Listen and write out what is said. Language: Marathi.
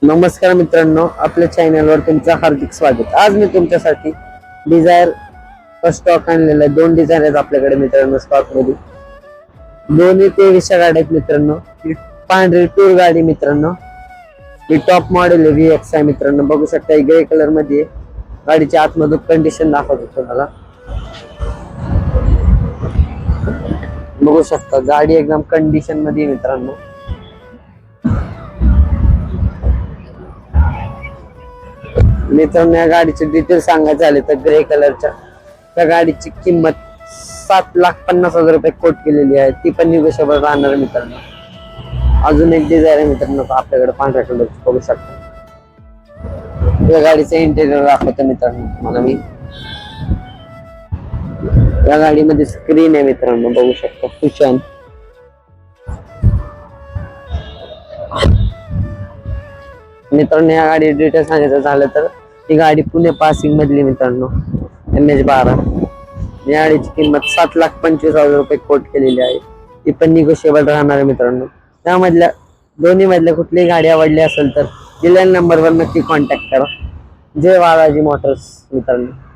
नमस्कार मित्रांनो, आपल्या चॅनलवर तुमचं हार्दिक स्वागत। आज मी तुमच्यासाठी डिझायर स्टॉक आणलेला आहे। दोन डिझायर आहेत आपल्याकडे मित्रांनो स्टॉक मध्ये। दोन्ही 2300 गाड्या आहेत मित्रांनो। ही पांढरी टूर गाडी मित्रांनो, ही टॉप मॉडेल आहे VX आहे मित्रांनो। बघू शकता ग्रे कलर मध्ये गाडीची आतमधून कंडिशन दाखवतो तुम्हाला। बघू शकता गाडी एकदम कंडिशन मध्ये मित्रांनो। मित्रांनो या गाडीचे डिटेल सांगायचे झाले तर ग्रे कलरच्या त्या गाडीची किंमत 7,50,000 रुपये कोट केलेली आहे। ती पण निगोशिएबल राहणार मित्रांनो। अजून एक डिझायर आहे मित्रांनो आपल्याकडे पांढऱ्या कलरची, बघू शकता। या गाडीचं इंटेरियर दाखवतो मित्रांनो तुम्हाला मी। या गाडीमध्ये स्क्रीन आहे मित्रांनो, बघू शकता कुशन। मित्रांनो या गाडी डिटेल सांगायचं झालं तर ही गाडी पुणे पासिंग मधली मित्रांनो, MH12। या गाडीची किंमत 7,25,000 रुपये कोट केलेली आहे। ती पण निगोशिएबल राहणार आहे मित्रांनो। त्यामधल्या दोन्ही मधल्या कुठलीही गाडी आवडली असेल तर दिलेल्या नंबरवर नक्की कॉन्टॅक्ट करा। जय बालाजी मोटर्स मित्रांनो।